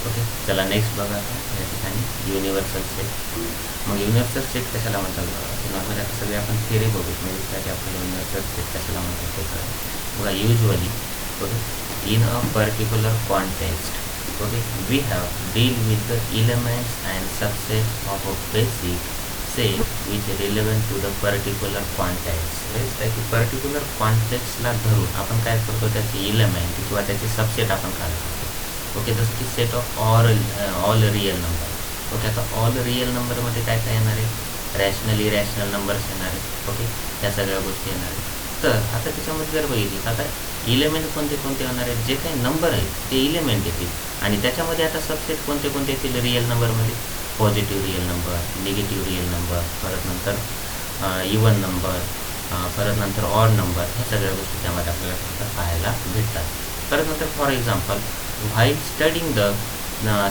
Okay, चला next बघा आता या ठिकाणी युनिव्हर्सल सेट. मग युनिव्हर्सल सेट कशाला म्हणतात बघा, नॉर्मली आता सगळे आपण थिअरी बघू म्हणजे त्यासाठी आपल्याला युनिव्हर्सल सेट कशाला म्हणतात ते कळेल बघा. Usually okay in a particular context okay we have deal with the elements and subset of a basic set which relevant to the particular context. म्हणजे की पर्टिक्युलर कॉन्टेक्स्टला धरून आपण काय करतो, त्याचे एलिमेंट किंवा त्याचे सबसेट आपण काढतो. ओके, जसं की set of all real number. Okay, आता ऑल रिअल नंबरमध्ये काय काय येणार आहे, रॅशनल इरॅशनल नंबर्स येणार आहेत. ओके, ह्या सगळ्या गोष्टी येणार आहेत. तर आता त्याच्यामध्ये जर बघितली आता इलेमेंट कोणते कोणते येणार आहेत, जे काही नंबर आहेत ते इलेमेंट येतील आणि त्याच्यामध्ये आता सबसेट कोणते कोणते येतील रिअल नंबरमध्ये, positive real number, negative real number, परत नंतर इवन नंबर, परत नंतर ऑड नंबर, ह्या सगळ्या गोष्टी त्यामध्ये आपल्याला पाहायला भेटतात. परत नंतर for example while studying the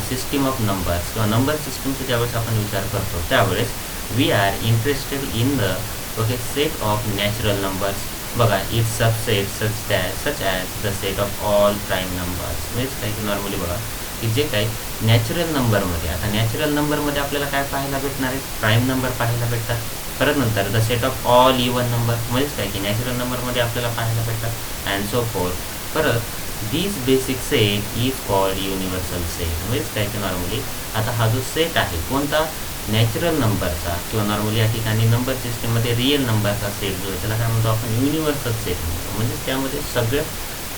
system of numbers किंवा नंबर सिस्टमचा ज्यावेळेस आपण विचार करतो त्यावेळेस we are interested in the okay set of natural numbers. बघा it's subset such as the set of all prime numbers. म्हणजे काही की नॉर्मली बघा की जे काही नॅचरल नंबरमध्ये, आता नॅचरल नंबरमध्ये आपल्याला काय पाहायला भेटणार आहे, प्राईम नंबर पाहायला भेटतात. परत नंतर the set of all even number म्हणजेच काय की नॅचरल नंबरमध्ये आपल्याला पाहायला भेटतात अँड सो फोर्थ. परत this basic set is called universal set. म्हणजेच काय की नॉर्मली आता हा जो सेट आहे कोणता, नॅचरल नंबरचा किंवा नॉर्मली या ठिकाणी नंबर सिस्टीममध्ये रिअल नंबरचा सेट जो आहे त्याला काय म्हणतो आपण, युनिव्हर्सल सेट म्हणतो. म्हणजेच त्यामध्ये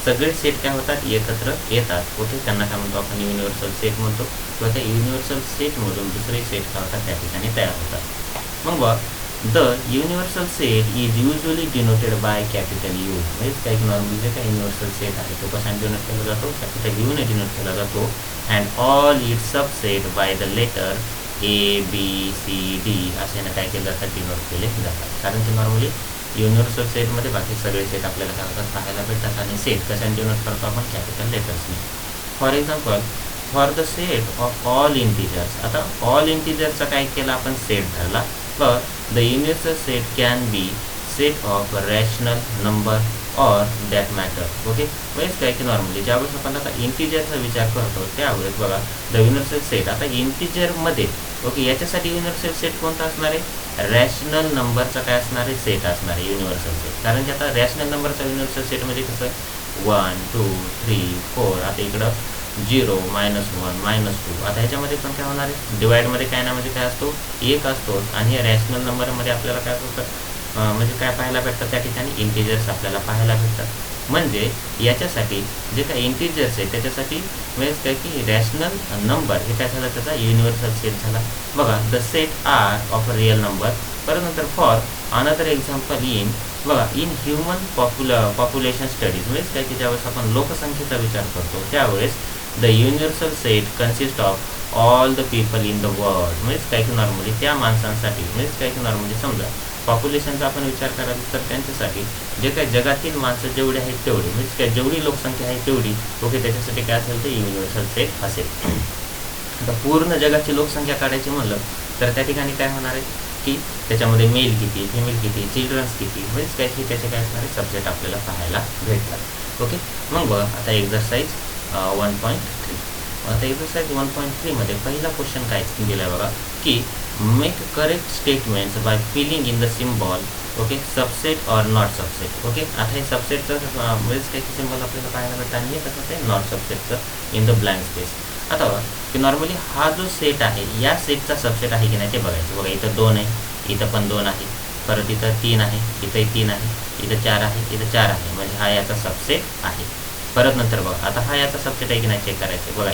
सगळे सेट काय होतात, एकत्र येतात. ओके, त्यांना काय म्हणतो आपण, युनिव्हर्सल सेट म्हणतो. किंवा त्या युनिव्हर्सल सेटमधून दुसरे सेट काय होतात त्या ठिकाणी तयार होतात. मग बघ the universal set is usually denoted by capital you. म्हणजे काही नॉर्मली जे काही युनिव्हर्सल सेट आहे तो कशाने डिनोट केला जातो, कॅपिटल यूने डिनोट केला जातो. And all it subset by the letter ABCD असे काय केलं जातात, डिनोट केले जातात. कारण की नॉर्मली युनिव्हर्सल सेटमध्ये बाकी सगळे सेट आपल्याला काय होतात पाहायला भेटतात आणि सेट कशाने डिनोट करतो आपण, कॅपिटल लेटर्सने. For example for the set of all integers. आता ऑल इंटिजर्सचा काय केला आपण, सेट धरला. but the universal set can be set of rational number or that matter. Okay, म्हणजे काय की नॉर्मली ज्यावेळेस आपण आता इंटिजरचा विचार करतो त्यावेळेस बघा द युनिव्हर्सल सेट, आता इंटिजरमध्ये ओके याच्यासाठी युनिव्हर्सल सेट कोणता असणार आहे, रॅशनल नंबरचा काय असणार आहे, सेट असणार आहे युनिव्हर्सल सेट. कारण की आता रॅशनल नंबरचा युनिव्हर्सल सेट म्हणजे कसं 1 2 3 4, आता इकडं 0 -1 -2. आता ह्याच्यामध्ये पण काय होणार आहे, डिवाइडमध्ये काय ना म्हणजे काय असतो, 1 असतो आणि या रॅशनल नंबरमध्ये आपल्याला काय होतं म्हणजे काय पाहायला भेटतं त्या ठिकाणी, इंटिजर्स आपल्याला पाहायला भेटतात. म्हणजे याच्यासाठी जे काही इंटिजर्स आहे त्याच्यासाठी म्हणजे काय की रॅशनल नंबर हे काय झालं, त्याचा युनिव्हर्सल सेट झाला. बघा the set are of a real number. परत नंतर फॉर अनदर एक्झाम्पल इन बघा इन ह्युमन पॉप्युलेशन स्टडीज. म्हणजे काय की ज्यावेळेस आपण लोकसंख्येचा विचार करतो त्यावेळेस the universal set consist of all the people in the world. म्हणजे काय की नॉर्मली त्या माणसांसाठी म्हणजे काय की नॉर्मली समजा पॉप्युलेशनचा आपण विचार करायला तर त्यांच्यासाठी जे काही जगातील माणसं जेवढे आहेत तेवढी म्हणजे काय जेवढी लोकसंख्या आहे तेवढी ओके त्याच्यासाठी काय असेल ते युनिव्हर्सल सेट असेल. आता पूर्ण जगाची लोकसंख्या काढायची म्हणलं तर त्या ठिकाणी काय होणार आहे की त्याच्यामध्ये मेल किती, फिमेल किती, चिल्ड्रन्स किती म्हणजे काय की त्याचे काय असणारे सब्जेक्ट आपल्याला पाहायला भेटतात. ओके, मग बघा आता एक्झरसाइज 1.3. आता एक्झरसाइज 1.3 मध्ये पहिला क्वेश्चन काय दिलाय बघा की make correct statements bye feeling in the symbol okay subset or not subset. Okay, आता हे सबसेटचं म्हणजे काही सिम्बॉल आपल्याला पाहायला भेटतं आणि हे कसं ते नॉट सबसेटचं इन द ब्लँक स्पेस. आता बघा की नॉर्मली हा जो सेट आहे या सेटचा सबसेट आहे की नाही ते बघायचं. बघा इथं 2 आहे, इथं पण 2 आहे, परत इथं 3 आहे, इथंही 3 आहे, इथं 4 आहे, इथं 4 आहे म्हणजे हा याचा सबसेट आहे. परत नंतर बघा आता हा याचा सबसेट आहे की नाही चेक करायचं. बघा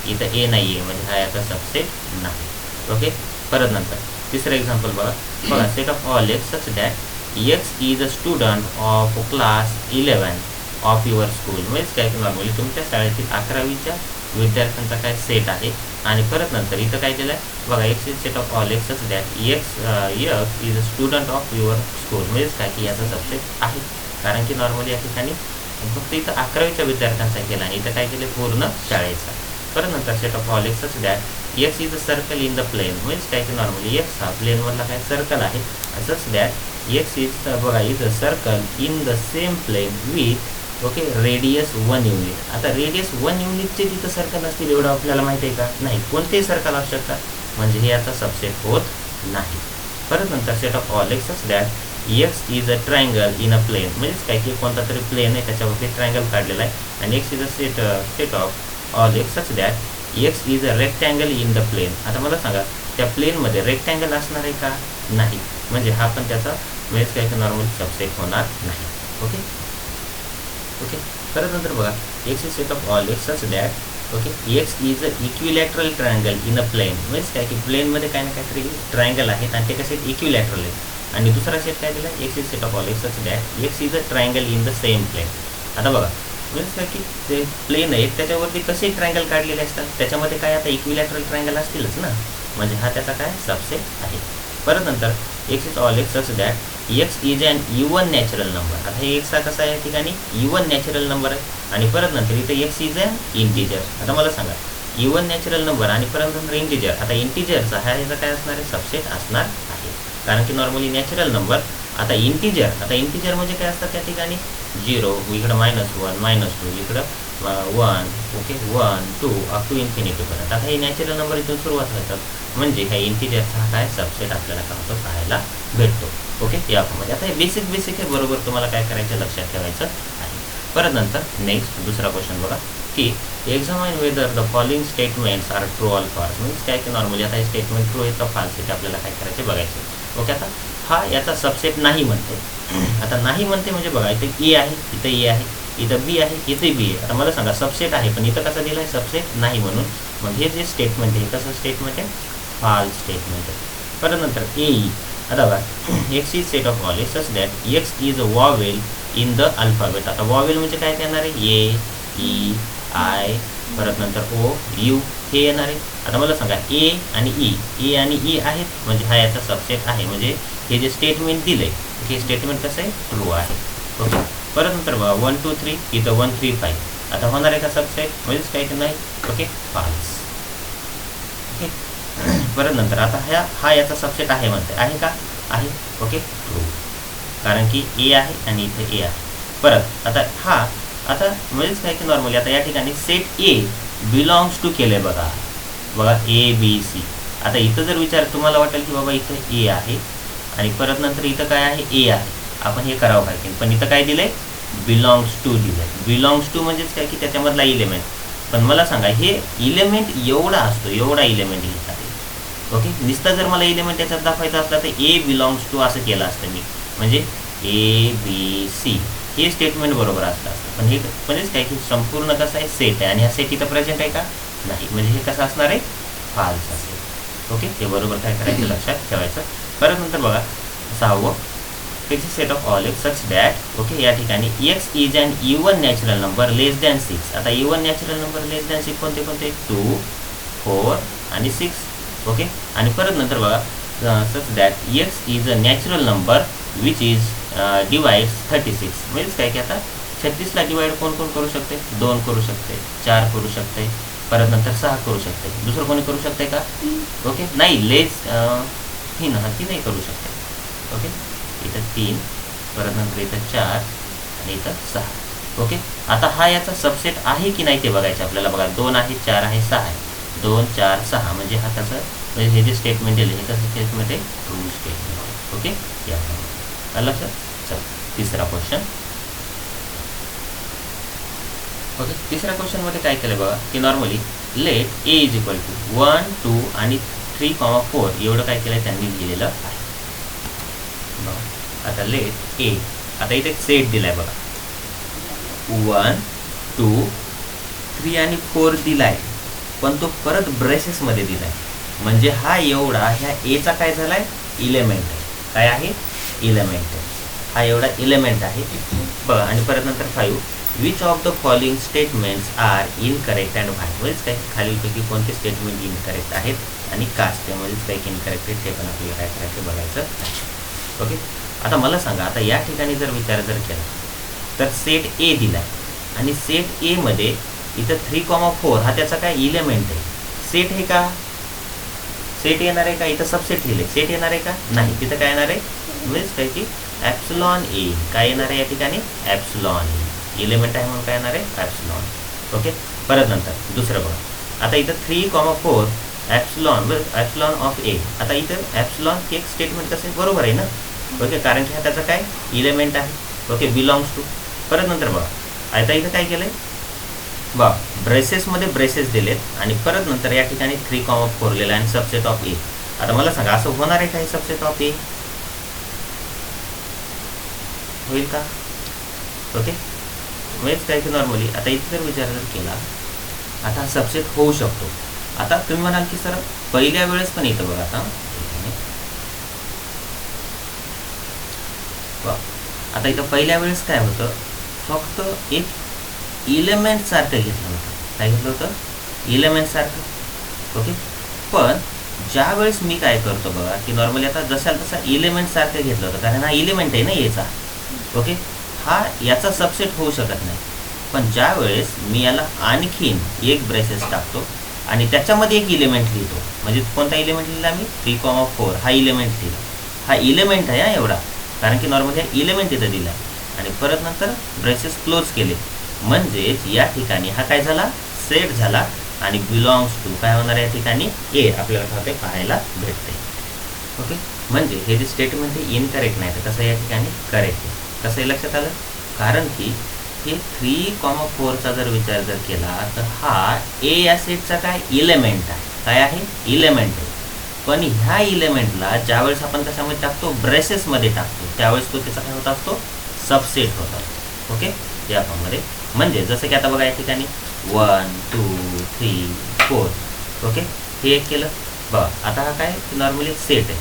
इथं ए नाही आहे म्हणजे हा याचा सबसेट नाही. ओके, परत नंतर तिसरं एक्झाम्पल बघा set of all x such that x is a student of class 11 of your school. म्हणजेच काय नॉर्मली तुमच्या शाळेतील 11वीच्या विद्यार्थ्यांचा काय सेट आहे. आणि परत नंतर इथं काय केलं आहे बघा x is set of all x such that x is a student of your school. म्हणजेच काय की याचा सबसेट आहे कारण की नॉर्मली या ठिकाणी फक्त इथं 11वीच्या विद्यार्थ्यांचा केला आणि इथं काय केलं पूर्ण शाळेचा. परत नंतर set of all x such that x is a circle in the plane. म्हणजे काय की नॉर्मली एक्स हा प्लेनमधला काय सर्कल आहे सच दॅट एक्स इज बघा is a circle in the same plane with okay, radius 1 unit. आता radius 1 युनिटचे तिथं सर्कल असतील एवढं आपल्याला माहिती आहे का? नाही. कोणतेही सर्कल असू शकतात, म्हणजे हे याचा सबसेट होत नाही. परत नंतर set of all x such that x is a triangle in a plane, म्हणजेच काय की कोणता तरी प्लेन आहे त्याच्यावरती ट्रायंगल काढलेला आहे, आणि x is a set of all x such that x is a rectangle in the plane. आता मला सांगा, त्या प्लेनमध्ये रेक्टँगल असणार आहे का? नाही. म्हणजे हा पण त्याचा म्हणजेच काय की नॉर्मल सबसेट होणार नाही. Okay okay. परत नंतर बघा, x is set of all x such that okay x is a equilateral triangle in a plane, म्हणजे काय की प्लेनमध्ये काय ना काहीतरी ट्रायंगल आहेत आणि ते कसे इक्विलॅटरल आहेत. आणि दुसरा सेट काय दिला, x is set of all x such that x is a triangle in the same plane. आता बघा, म्हणजे काय की ते प्लेन आहेत त्याच्यावरती कसे ट्रायंगल काढलेले असतात, त्याच्यामध्ये काय आता इक्विलॅटरल ट्रायंगल असतीलच ना, म्हणजे हा त्याचा काय सबसेट आहे. परत नंतर x is all x such that x is an even natural number. आता हे एक्स हा कसा आहे या ठिकाणी इवन नॅचरल नंबर आहे. आणि परत नंतर इथे एक्स इज अन इंटिजर. आता मला सांगा, इवन नॅचरल नंबर आणि परत नंतर इंटिजर. आता इंटिजरचा हा याचा काय असणार आहे, सबसेट असणार आहे, कारण की नॉर्मली नॅचरल नंबर. आता इंटिजर म्हणजे काय असतात त्या ठिकाणी 0, इकडं -1 -2, इकडं 1 ओके 1 2 अप टू इन्फिनिटी पर्यंत. आता हे नॅचरल नंबर इथून सुरुवात होतात, म्हणजे ह्या इंटिजरचा हा काय सबसेट आपल्याला काय होतो, पाहायला भेटतो. ओके, यामध्ये आता हे बेसिक आहे, बरोबर तुम्हाला काय करायचं लक्षात ठेवायचं आहे. परत नंतर नेक्स्ट दुसरा क्वेश्चन बघा, की examine whether the following statements are true or false. म्हणजे काय की नॉर्मली आता हे स्टेटमेंट ट्रू आहे का फाल्स आहे ते आपल्याला काय करायचे बघायचं. ओके, आता हा याचा सबसेट नाही म्हणते. आता नाही म्हणते म्हणजे बघा, इथे ए आहे, इथे ए आहे, इथं बी आहे, इथे बी आहे. आता मला सांगा, सबसेट आहे पण इथं कसं दिलं आहे, सबसेट नाही म्हणून. मग हे जे स्टेटमेंट आहे कसं स्टेटमेंट आहे, फाल्स स्टेटमेंट आहे. परत नंतर ए ई. आता बघा, x is set of all x such that x is a vowel in the alphabet. आता वॉवेल म्हणजे काय येणार आहे, ए ई आय, परत नंतर ओ यू हे येणार आहे. आता मला सांगा, ए आणि ई आहेत, म्हणजे हा याचा सबसेट आहे, म्हणजे हे जे स्टेटमेंट दिलं आहे हे स्टेटमेंट कसं आहे, ट्रू आहे. ओके. परत नंतर बघा 1 2 3, इथं 1 3 5. आता होणार आहे का सबसेट, म्हणजेच काही की नाही. Okay, false. ओके. परत नंतर आता हा याचा सबसेट आहे म्हणते, आहे का, आहे. ओके, ट्रू, कारण की ए आहे आणि इथे ए आहे. परत आता म्हणजेच काय की नॉर्मली आता या ठिकाणी सेट ए बिलॉंग्स टू केलं आहे बघा ए बी सी. आता इथं जर विचार तुम्हाला वाटेल की बाबा इथं ए आहे आणि परत नंतर इथं काय आहे, ए आहे, आपण हे करावं काय की, पण इथं काय दिलंय, बिलॉंग्स टू दिलंय. बिलॉंग्स टू म्हणजेच काय की त्याच्यामधला इलेमेंट. पण मला सांगा, हे इलेमेंट एवढा असतो, एवढा इलेमेंट लिहित आहे. ओके, नुसतं जर मला इलेमेंट त्याच्यात दाखवायचा असला तर ए बिलॉंग्स टू असं केलं असतं मी, म्हणजे ए बी सी हे स्टेटमेंट बरोबर असतं. पण हे म्हणजेच काय की संपूर्ण कसं आहे, सेट आहे, आणि हा सेट इथं प्रेझेंट आहे का, नाही, म्हणजे हे कसं असणार आहे, फाल्स असेल. ओके, हे बरोबर काय करायचं लक्षात ठेवायचं. परत नंतर बघा 6वं, x set of all x such that okay या ठिकाणी x is an even natural number less than 6. आता even natural number less than 6 कोणते 2 4 आणि 6. ओके, आणि परत नंतर बघा सच that x is a natural number which is divides 36. म्हणजेच काय की आता 36ला डिवाइड कोण करू शकते, 2 करू शकते, 4 करू शकते, परत नंतर 6 करू शकते. दुसरं कोणी करू शकते का, ओके नाही, लेस 3 नाही करू शकते. ओके, इथं 3, परत नंतर इथं 4 आणि इथं 6. ओके, आता हा याचा सबसेट आहे की नाही ते बघायचं आपल्याला. बघा 2 आहे, 4 आहे, 6 आहे, 2 4 6, म्हणजे हा त्याचं म्हणजे हे जे स्टेटमेंट दिले हे कसं स्टेटमेंट आहे, ट्रू स्टेटमेंट. ओके, या लक्षात. चल तिसरा क्वेश्चन. ओके, तिसऱ्या क्वेश्चनमध्ये काय केलं बघा, की normally let a is equal to 1 2 आणि 3, 4 एवढं काय केलं त्यांनी लिहिलेलं आहे. बघा आता लेट ए, आता इथे सेट दिलाय बघा 1 2 3 आणि 4 दिलाय, पण तो परत ब्रेसेसमध्ये दिलाय, म्हणजे हा एवढा ह्या एचा काय झालाय, इलेमेंट आहे. काय आहे, इलेमेंट आहे, हा एवढा इलेमेंट आहे बघा. आणि परत नंतर 5 which of the following statements are incorrect and why. म्हणजेच काय खालीलपैकी कोणते स्टेटमेंट इनकरेक्ट आहेत आणि का असते, म्हणजेच काही इनकरेक्ट आहे ते पण आपल्याला काय करायचं बघायचं आहे. ओके, आता मला सांगा, आता या ठिकाणी जर विचार केला तर सेट ए दिलाय आणि सेट ए मध्ये इथं 3, 4 हा त्याचा काय इलेमेंट आहे. सेट आहे का, सेट येणार आहे का, इथं सबसेट लिहिले, सेट येणार आहे का, नाही, तिथं काय येणार आहे, म्हणजेच काय की ॲप्सिलॉन ए. काय येणार आहे या ठिकाणी, ॲप्सिलॉन ए. इलेमेंट आहे म्हणून काय येणार आहे ॲप्सिलॉन. ओके. परत नंतर दुसरं बघा, आता इथं 3,4 ॲप्सिलॉन ॲप्सिलॉन ऑफ ए. आता इथं ॲप्सिलॉन हे एक स्टेटमेंट कसं आहे बरोबर आहे ना. ओके, कारण की हा त्याचा काय इलेमेंट आहे. Okay, belongs to. परत नंतर बघा, आता इथं काय केलं आहे बघा, ब्रेसेसमध्ये ब्रेसेस दिलेत आणि परत नंतर या ठिकाणी 3,4 लिहिलं आणि सबसेट ऑफ ए. आता मला सांगा असं होणार आहे का हे सबसेट ऑफ ए? होईल का? ओके, म्हणजे काय की नॉर्मली आता इथे जर विचार जर केला, आता सबसेट होऊ शकतो. आता तुम्ही म्हणाल की सर पहिल्या वेळेस पण येतं बघा. आता इथं पहिल्या वेळेस काय होतं, फक्त एक इलेमेंट सारखं घेतलं होतं. काय घेतलं होतं? इलेमेंट सारखं. ओके, पण ज्या वेळेस मी काय करतो बघा की नॉर्मली आता जसा तसा इलेमेंट सारखं घेतलं होतं, कारण हा इलेमेंट आहे ना याचा. ओके, हा याचा सबसेट होऊ शकत नाही. पण ज्या वेळेस मी याला आणखीन एक ब्रेसेस टाकतो आणि त्याच्यामध्ये एक इलेमेंट लिहितो, म्हणजे कोणता इलेमेंट लिहिला मी 3,4 हा इलेमेंट लिहिला. हा इलेमेंट आहे हा एवढा, कारण की नॉर्मली हा इलेमेंट इथं दिला आणि परत नंतर ब्रेसेस क्लोज केले, म्हणजेच या ठिकाणी हा काय झाला सेट झाला आणि बिलॉंग्स टू काय होणार या ठिकाणी ए आपल्याला काय होते पाहायला भेटते. ओके, म्हणजे हे जे स्टेटमेंट आहे इनकरेक्ट नाही तर कसं या ठिकाणी करेक्ट आहे. कसं हे लक्षात आलं, कारण की हे 3,4चा जर विचार जर केला तर हा ए या सेटचा काय इलेमेंट आहे. काय आहे? इलेमेंट आहे. पण ह्या इलेमेंटला ज्यावेळेस आपण कशामध्ये टाकतो ब्रेसेसमध्ये टाकतो त्यावेळेस तो त्याचा काय होत असतो सबसेट होतात. ओके, या फॉर्ममध्ये. म्हणजे जसं की आता बघा या ठिकाणी 1 2 3 4. ओके, हे एक केलं बघा. आता हा काय नॉर्मली सेट आहे.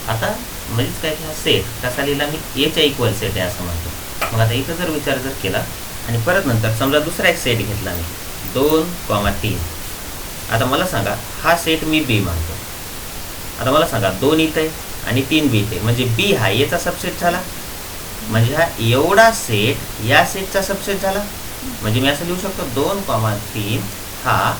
आता म्हणजेच काय की हा सेट कसा लिहिला मी एच्या इक्वल सेट आहे असं म्हणतो. मग आता इथं जर विचार जर केला आणि परत नंतर समजा दुसरा एक सेट घेतला मी 2,3. आता मला सांगा हा सेट मी बी मानतो. आता मला सांगा 2 इथे आणि 3 बी इथे, म्हणजे बी हा एचा सबसेट झाला, म्हणजे हा एवढा सेट या सेटचा सबसेट झाला. म्हणजे मी असं लिहू शकतो 2,3 हा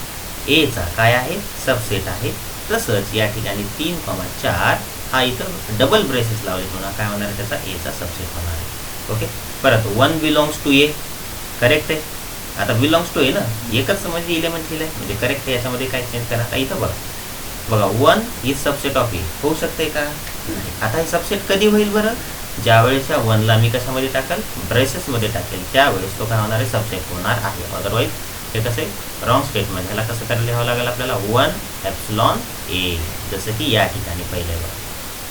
एचा काय आहे सबसेट आहे. तसंच या ठिकाणी 3,4 हा इथं डबल ब्रेसेस लावले म्हणून काय होणार आहे त्याचा एचा सबसेट होणार आहे. ओके, परत 1 बिलॉंग्स टू ए करेक्ट आहे. आता बिलॉंग्स टू ए ना एकच म्हणजे इलेमेंट लिहिलं आहे म्हणजे करेक्ट आहे. याच्यामध्ये काय चेंज करा आता इथं बघा 1 इज सबसेट ऑफ ए होऊ शकते का? आता हे सबसेट कधी होईल बरं? ज्या वेळेस या 1ला मी कशामध्ये टाकेल ब्रेसेसमध्ये टाकेल त्यावेळेस तो काय होणार आहे सबसेट होणार आहे. अदरवाईज हे कसे रॉंग स्टेटमेंट. ह्याला कसं करायला लिहावं लागेल आपल्याला 1 ॲप्सिलॉन ए जसं की या ठिकाणी पहिल्यावर.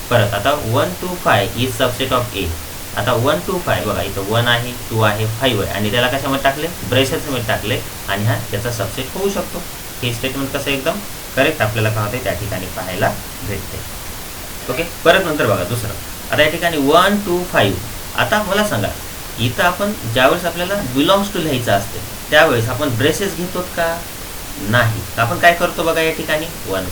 परत आता 1 to 5 इज सबसेट ऑफ ए. आता 1 to 5 बघा इथं 1 आहे 2 आहे 5 आहे आणि त्याला कशामध्ये टाकले ब्रेसेसमध्ये टाकले आणि हा त्याचा सबसेट होऊ शकतो. हे स्टेटमेंट कसं एकदम करेक्ट आपल्याला काय होते त्या ठिकाणी पाहायला भेटते. ओके, परत नंतर बघा दुसरं. आता या ठिकाणी 1 to 5. आता मला सांगा इथं आपण ज्यावेळेस आपल्याला बिलॉंग्स टू लिहायचं असते त्यावेळेस आपण ब्रेसेस घेतो का? नाही. आपण काय करतो बघा या ठिकाणी 1,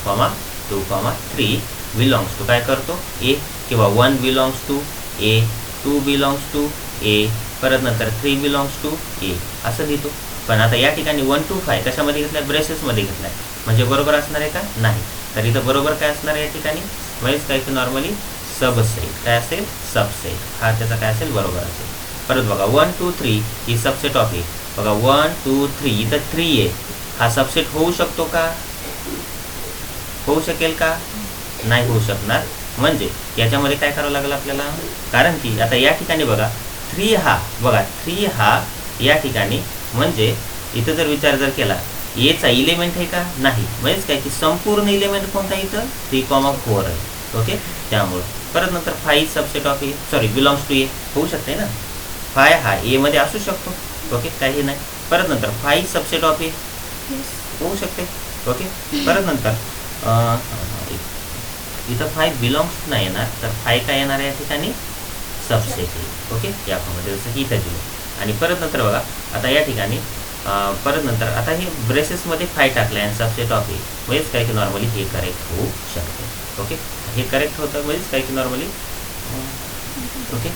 2, 3 बिलॉंग्स टू काय करतो ए, किंवा 1 belongs to A, 2 belongs to A, परत नंतर 3 बिलॉंग्स टू ए असं लिहितो. पण आता या ठिकाणी 1 to 5 कशामध्ये घेतलाय ब्रेसेसमध्ये घेतलाय, म्हणजे बरोबर असणार आहे का? नाही. तर इथं बरोबर काय असणार आहे या ठिकाणी म्हणजेच काय की नॉर्मली सबसेट काय असेल सबसेट हा त्याचा काय असेल बरोबर असेल. परत बघा 1 2 3 ही सबसेट ऑफ ए. बघा 1 2 3 इथं 3 आहे हा सबसेट होऊ शकतो का? होऊ शकेल का? नाही होऊ शकणार. म्हणजे याच्यामध्ये काय करावं लागेल आपल्याला, कारण की आता या ठिकाणी बघा 3 हा या ठिकाणी म्हणजे इथं जर विचार जर केला एचा इलेमेंट आहे का? नाही. म्हणजेच काय की संपूर्ण इलेमेंट कोणता इथं 3,4 आहे. ओके, त्यामुळे परत नंतर 5 subset of A sorry belongs to A होऊ शकते ना. 5 हा ए मध्ये असू शकतो. ओके, काही नाही. परत नंतर 5 सबसेट ऑफ ए होऊ शकते. ओके, परत नंतर इथं 5 बिलॉंग्स नाही येणार तर 5 काय येणार आहे या ठिकाणी सबसेट आहे. ओके, या फॉर्ममध्ये जसं की इथं दिलं. आणि परत नंतर बघा आता या ठिकाणी परत नंतर आता हे ब्रेसेसमध्ये 5 टाकलं आणि सबसेट ऑफ ए म्हणजेच काय की नॉर्मली हे करेक्ट होऊ शकते. ओके, हे करेक्ट होतं म्हणजेच काय की नॉर्मली. ओके,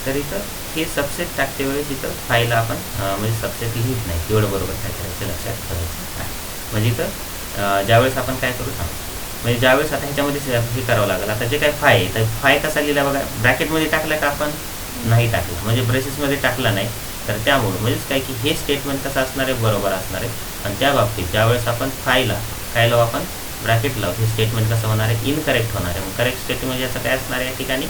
तर इथं हे सबसेट टाकते वेळेस इथं 5ला आपण म्हणजे सबसेट लिहित नाही. तेवढं बरोबर काय करायचं लक्षात ठेवायचं आहे. म्हणजे इथं ज्यावेळेस आपण काय करू म्हणजे ज्यावेळेस आता ह्याच्यामध्ये हे करावं लागेल. आता जे काय 5 आहे तर 5 कसा लिहिला बघा ब्रॅकेटमध्ये टाकला का आपण? नाही टाकला. म्हणजे ब्रेसेसमध्ये टाकला नाही तर त्यामुळे म्हणजेच काय की हे स्टेटमेंट कसं असणार आहे, बरोबर असणार आहे. आणि त्या बाबतीत ज्यावेळेस आपण फायला आपण ब्रॅकेट लावू, हे स्टेटमेंट कसं होणार आहे, इनकरेक्ट होणार आहे. मग करेक्ट स्टेटमेंट याचं काय असणार आहे या ठिकाणी,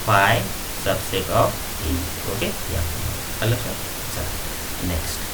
five subset of E. Okay, या लक्षात. चला नेक्स्ट.